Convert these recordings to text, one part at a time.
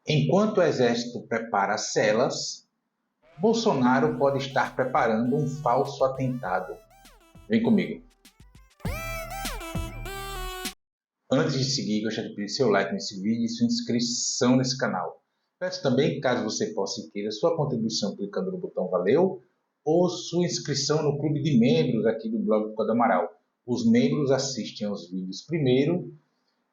Enquanto o Exército prepara celas, Bolsonaro pode estar preparando um falso atentado. Vem comigo. Antes de seguir, gostaria de pedir seu like nesse vídeo e sua inscrição nesse canal. Peço também, caso você possa e queira, sua contribuição clicando no botão Valeu ou sua inscrição no clube de membros aqui do blog do Código Amaral. Os membros assistem aos vídeos primeiro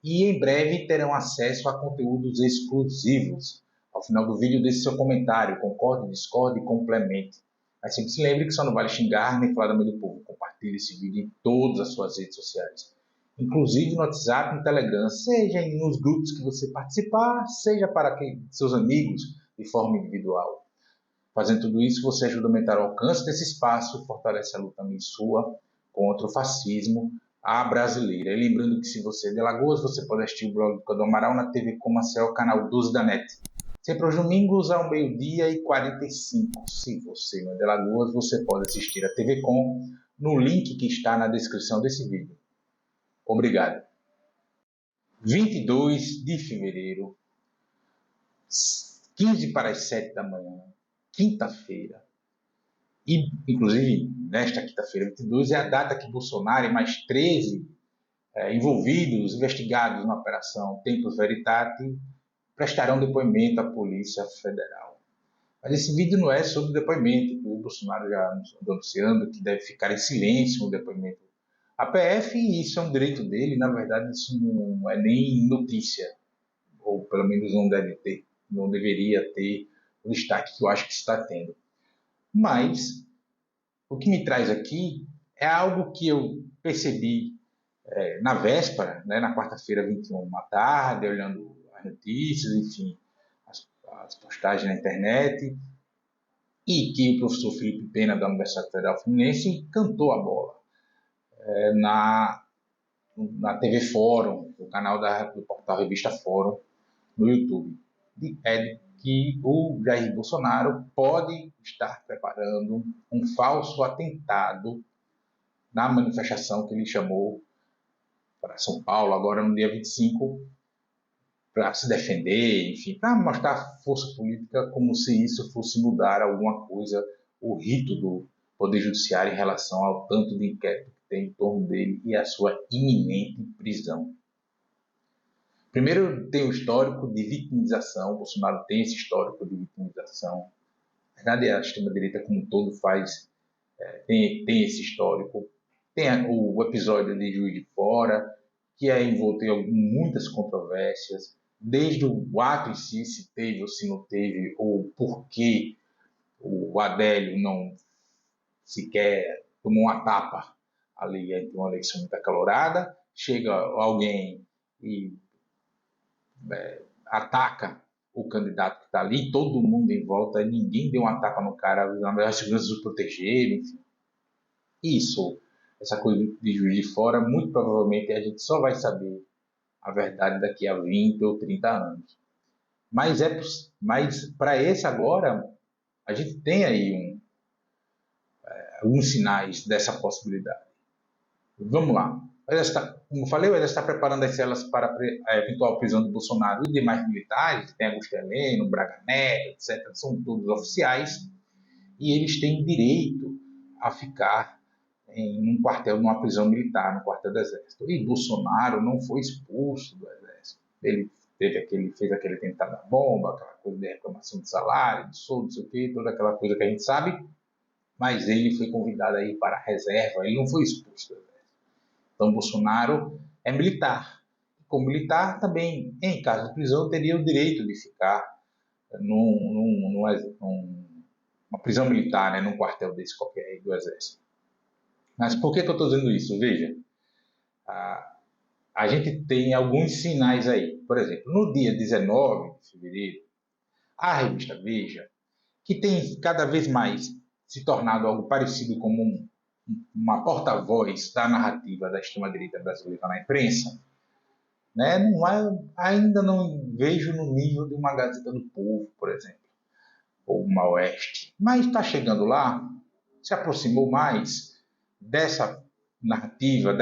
e em breve terão acesso a conteúdos exclusivos. Ao final do vídeo, deixe seu comentário, concorde, discorde e complemente. Mas sempre se lembre que só não vale xingar nem falar da meio do povo. Compartilhe esse vídeo em todas as suas redes sociais, inclusive no WhatsApp e no Telegram, seja nos grupos que você participar, seja para seus amigos de forma individual. Fazendo tudo isso, você ajuda a aumentar o alcance desse espaço e fortalece a luta também sua contra o fascismo à brasileira. E lembrando que se você é de Alagoas, você pode assistir o blog do Código Amaral na TV Comacel, canal 12 da NET. Sempre aos domingos, ao 12h45. Se você não é de Alagoas, você pode assistir a TV Com no link que está na descrição desse vídeo. Obrigado. 22 de fevereiro, 15 para as 7 da manhã, quinta-feira. E, inclusive, nesta quinta-feira, 22, é a data que Bolsonaro e mais 13 envolvidos, investigados na Operação Tempus Veritatis, prestarão depoimento à Polícia Federal. Mas esse vídeo não é sobre depoimento. O Bolsonaro já andou anunciando que deve ficar em silêncio no depoimento. A PF, isso é um direito dele, na verdade isso não é nem notícia, ou pelo menos não deveria ter o destaque que eu acho que está tendo. Mas o que me traz aqui é algo que eu percebi na véspera, na quarta-feira 21 à tarde, olhando as notícias, enfim, as postagens na internet, e que o professor Felipe Pena, da Universidade Federal Fluminense, cantou a bola na TV Fórum, no canal do portal Revista Fórum, no YouTube. É que o Jair Bolsonaro pode estar preparando um falso atentado na manifestação que ele chamou para São Paulo, agora no dia 25, para se defender, enfim, para mostrar força política, como se isso fosse mudar alguma coisa, o rito do Poder Judiciário em relação ao tanto de inquérito que tem em torno dele e a sua iminente prisão. Primeiro, tem o histórico de vitimização. O Bolsonaro tem esse histórico de vitimização. Na verdade, a extrema-direita como um todo tem esse histórico. Tem o episódio de Juiz de Fora, que é envolto em muitas controvérsias, desde o ato em si, se teve ou se não teve, ou por que o Adélio não sequer tomou uma tapa ali entre uma eleição muito acalorada. Chega alguém e ataca o candidato que está ali, todo mundo em volta, ninguém deu uma tapa no cara, as seguranças o protegeram, enfim. Isso, essa coisa de Juiz de Fora, muito provavelmente a gente só vai saber a verdade daqui a 20 ou 30 anos. Mas para esse agora, a gente tem aí alguns sinais dessa possibilidade. Vamos lá. Como falei, o Exército está preparando as celas para a eventual prisão de Bolsonaro e demais militares, tem Augusto Heleno, Braga Neto, etc., são todos oficiais, e eles têm direito a ficar em um quartel, numa prisão militar, no quartel do Exército. E Bolsonaro não foi expulso do Exército. Ele fez aquele atentado à bomba, aquela coisa de reclamação de salário, de soldo, não sei o quê, toda aquela coisa que a gente sabe, mas ele foi convidado a ir para a reserva, ele não foi expulso do Exército. Então, Bolsonaro é militar. Como militar, também, em caso de prisão, teria o direito de ficar numa prisão militar, num quartel desse qualquer aí do Exército. Mas por que eu estou dizendo isso? Veja, a gente tem alguns sinais aí. Por exemplo, no dia 19 de fevereiro, a revista Veja, que tem cada vez mais se tornado algo parecido com uma porta-voz da narrativa da extrema-direita brasileira na imprensa, ainda não vejo no nível de uma Gazeta do Povo, por exemplo, ou uma Oeste, mas está chegando lá, se aproximou mais dessa narrativa,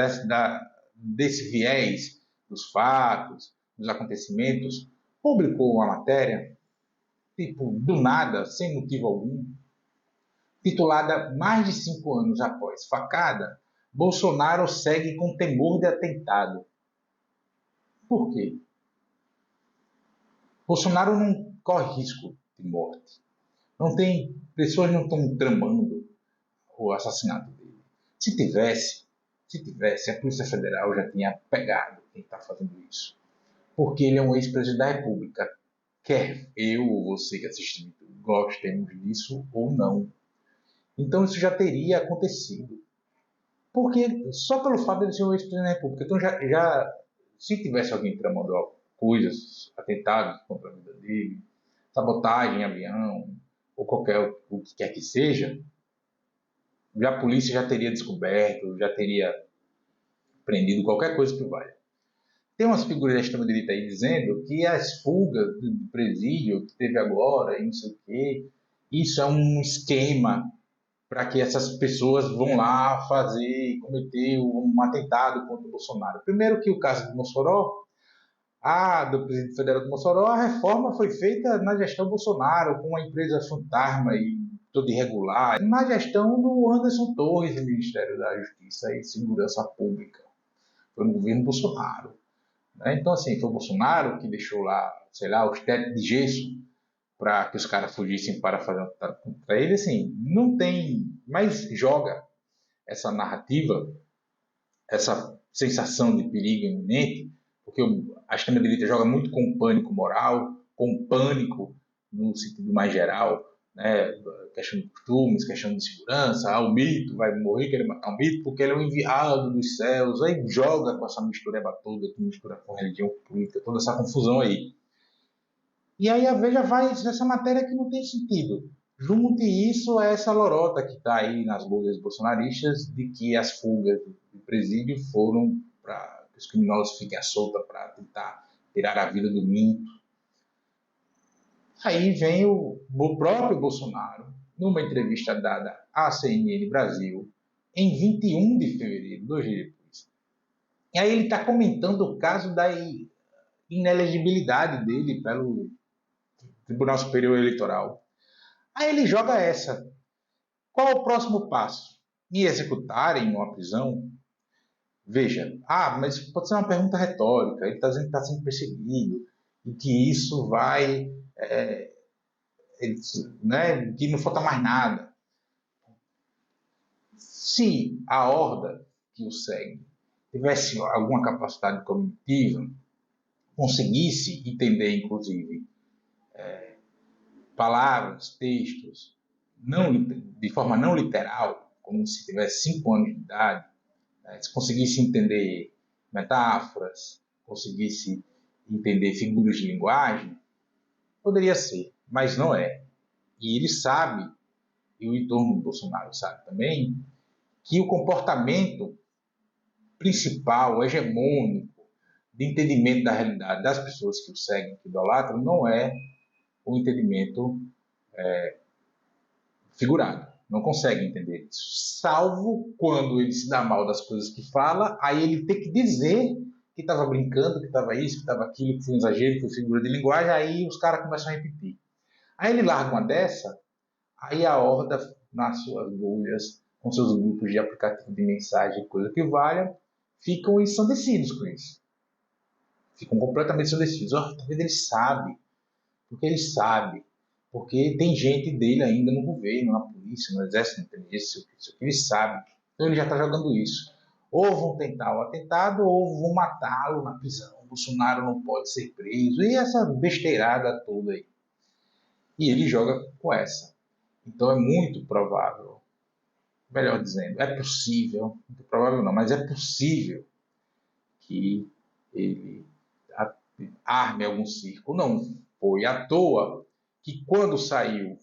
desse viés dos fatos, dos acontecimentos, publicou uma matéria, tipo, do nada, sem motivo algum, titulada Mais de 5 anos após facada, Bolsonaro segue com temor de atentado. Por quê? Bolsonaro não corre risco de morte. Não tem, pessoas não estão tramando o assassinato dele. Se tivesse, a Polícia Federal já tinha pegado quem está fazendo isso. Porque ele é um ex-presidente da República. Quer eu ou você que assistimos gostemos disso ou não. Então isso já teria acontecido. Porque só pelo fato de ele ser um ex-presidente da República. Então se tivesse alguém tramando coisas, atentados contra a vida dele, sabotagem em avião, ou qualquer o que quer que seja, a polícia já teria descoberto, já teria prendido qualquer coisa que valha. Tem umas figuras da extrema-direita aí dizendo que as fugas do presídio que teve agora, e não sei o quê, isso é um esquema para que essas pessoas vão lá cometer um atentado contra o Bolsonaro. Primeiro que o caso de Mossoró, do presidente federal de Mossoró, a reforma foi feita na gestão Bolsonaro, com uma empresa fantasma e toda irregular, na gestão do Anderson Torres, do Ministério da Justiça e Segurança Pública. Foi no governo Bolsonaro. Então, assim, foi o Bolsonaro que deixou lá, sei lá, os tetos de gesso para que os caras fugissem para fazer um atentado contra ele. Assim, não tem, mas joga essa narrativa, essa sensação de perigo iminente, porque a extrema-direita joga muito com o pânico moral, com o pânico no sentido mais geral, né? Questão de costumes, questão de segurança, o mito vai morrer, querer matar um mito porque ele é um enviado dos céus, aí joga com essa mistureba toda, que mistura com religião, com política, toda essa confusão aí. E aí a Veja vai nessa matéria que não tem sentido. Junte isso a essa lorota que está aí nas bolhas bolsonaristas de que as fugas do presídio foram para que os criminosos fiquem à solta para tentar tirar a vida do minto. Aí vem o próprio Bolsonaro, numa entrevista dada à CNN Brasil, em 21 de fevereiro, 2 dias depois. E aí ele está comentando o caso da inelegibilidade dele pelo Tribunal Superior Eleitoral. Aí ele joga essa. Qual é o próximo passo? Me executarem uma prisão? Veja, mas pode ser uma pergunta retórica. Ele está dizendo que está sendo perseguido e que isso vai... que não falta mais nada. Se a horda que o segue tivesse alguma capacidade cognitiva, conseguisse entender, inclusive, palavras, textos, de forma não literal, como se tivesse 5 anos de idade, se conseguisse entender metáforas, conseguisse entender figuras de linguagem, poderia ser, mas não é. E ele sabe, e o entorno do Bolsonaro sabe também, que o comportamento principal, hegemônico, de entendimento da realidade das pessoas que o seguem, que idolatram, não é o entendimento figurado. Não consegue entender isso. Salvo quando ele se dá mal das coisas que fala, aí ele tem que dizer que estava brincando, que estava isso, que estava aquilo, que foi um exagero, que foi figura de linguagem, aí os caras começam a repetir. Aí ele larga uma dessa, aí a horda, nas suas bolhas, com seus grupos de aplicativo de mensagem, coisa que valha, ficam ensandecidos com isso. Ficam completamente ensandecidos. Talvez ele sabe, porque ele sabe. Porque tem gente dele ainda no governo, na polícia, no exército, na inteligência, isso aqui ele sabe. Então ele já está jogando isso. Ou vão tentar o atentado, ou vão matá-lo na prisão. O Bolsonaro não pode ser preso. E essa besteirada toda aí. E ele joga com essa. Então é muito provável, melhor dizendo, é possível, muito provável não, mas é possível que ele arme algum circo. Não foi à toa que quando saiu,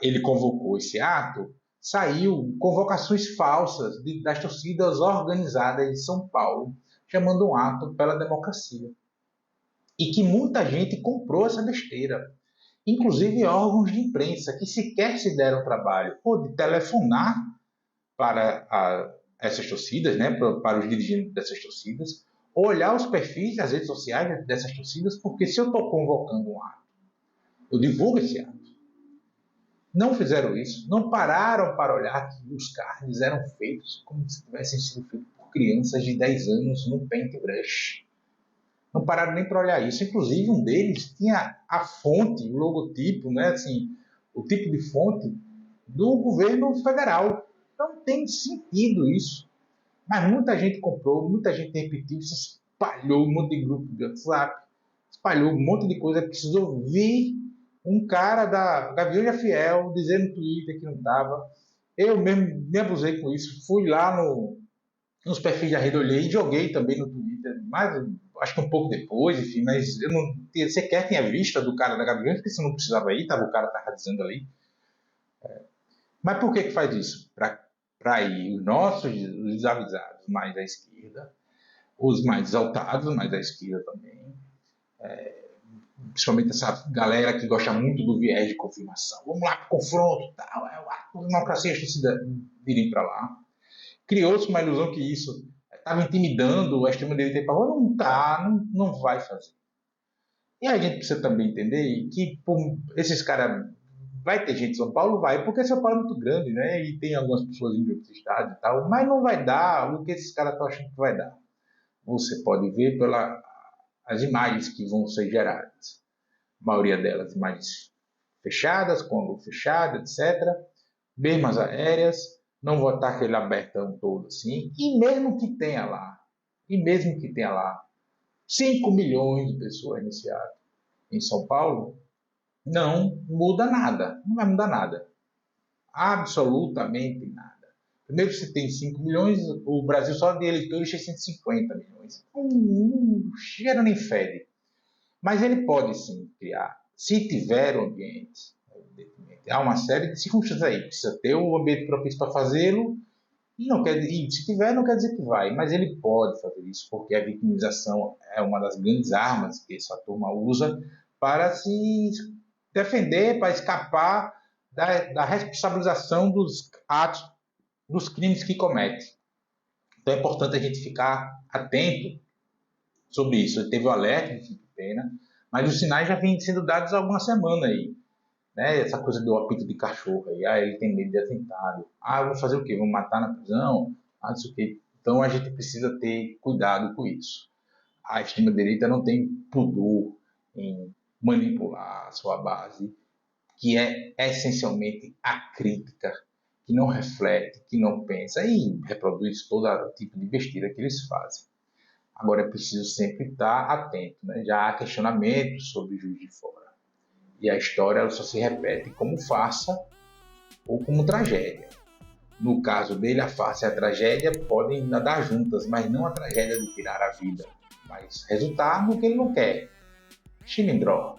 ele convocou esse ato, saiu convocações falsas das torcidas organizadas de São Paulo, chamando um ato pela democracia. E que muita gente comprou essa besteira. Inclusive órgãos de imprensa que sequer se deram o trabalho ou de telefonar para essas torcidas, né, para os dirigentes dessas torcidas, olhar os perfis das redes sociais dessas torcidas, porque se eu estou convocando um ato, eu divulgo esse ato. Não fizeram isso, não pararam para olhar que os cards eram feitos como se tivessem sido feitos por crianças de 10 anos no Paintbrush. Não pararam nem para olhar isso. Inclusive, um deles tinha a fonte, o logotipo, né? Assim, o tipo de fonte do governo federal. Não tem sentido isso. Mas muita gente comprou, muita gente repetiu, se espalhou um monte de grupo de WhatsApp, espalhou um monte de coisa. Precisou ouvir um cara da Gaviões Fiel dizer no Twitter que não estava. Eu mesmo me abusei com isso. Fui lá nos perfis da rede, olhei e joguei também no Twitter. Mas acho que um pouco depois, enfim, mas eu não sequer tinha vista do cara da Gaviões, porque você não precisava ir, o cara estava dizendo ali. Mas por que faz isso? Para ir os nossos, os desavisados mais à esquerda, os mais exaltados mais à esquerda também, principalmente essa galera que gosta muito do viés de confirmação. Vamos lá para o confronto, tal, a democracia e a justiça virem para lá. Criou-se uma ilusão que isso estava intimidando a extrema-direita. Não está, não vai fazer. E a gente precisa também entender que esses caras... Vai ter gente em São Paulo? Vai, porque São Paulo é muito grande, né? E tem algumas pessoas em outros estados e tal, mas não vai dar o que esses caras estão achando que vai dar. Você pode ver pelas imagens que vão ser geradas. A maioria delas imagens fechadas, com luz fechada, etc. Mesmo as aéreas, não vou estar aquele abertão todo assim. E mesmo que tenha lá 5 milhões de pessoas nesse ato em São Paulo, não muda nada, não vai mudar nada. Absolutamente nada. Primeiro, se tem 5 milhões, o Brasil só de eleitores tem 150 milhões. Não cheira nem fede. Mas ele pode sim criar, se tiver um ambiente, evidentemente. Há uma série de circunstâncias aí, precisa ter um ambiente propício para fazê-lo, e se tiver, não quer dizer que vai, mas ele pode fazer isso, porque a vitimização é uma das grandes armas que essa turma usa para se defender, para escapar da responsabilização dos atos, dos crimes que comete. Então é importante a gente ficar atento sobre isso. Teve o alerta de fim de pena, mas os sinais já vêm sendo dados há alguma semana aí. Né? Essa coisa do apito de cachorro aí, ele tem medo de atentado. Eu vou fazer o quê? Vou matar na prisão? Não sei o quê. Então a gente precisa ter cuidado com isso. A extrema-direita não tem pudor em manipular a sua base, que é essencialmente a crítica, que não reflete, que não pensa e reproduz todo tipo de besteira que eles fazem. Agora é preciso sempre estar atento, né? Já há questionamentos sobre o Juiz de Fora. E a história ela só se repete como farsa ou como tragédia. No caso dele, a farsa e a tragédia podem nadar juntas, mas não a tragédia de tirar a vida, mas resultar no que ele não quer. Chilindró.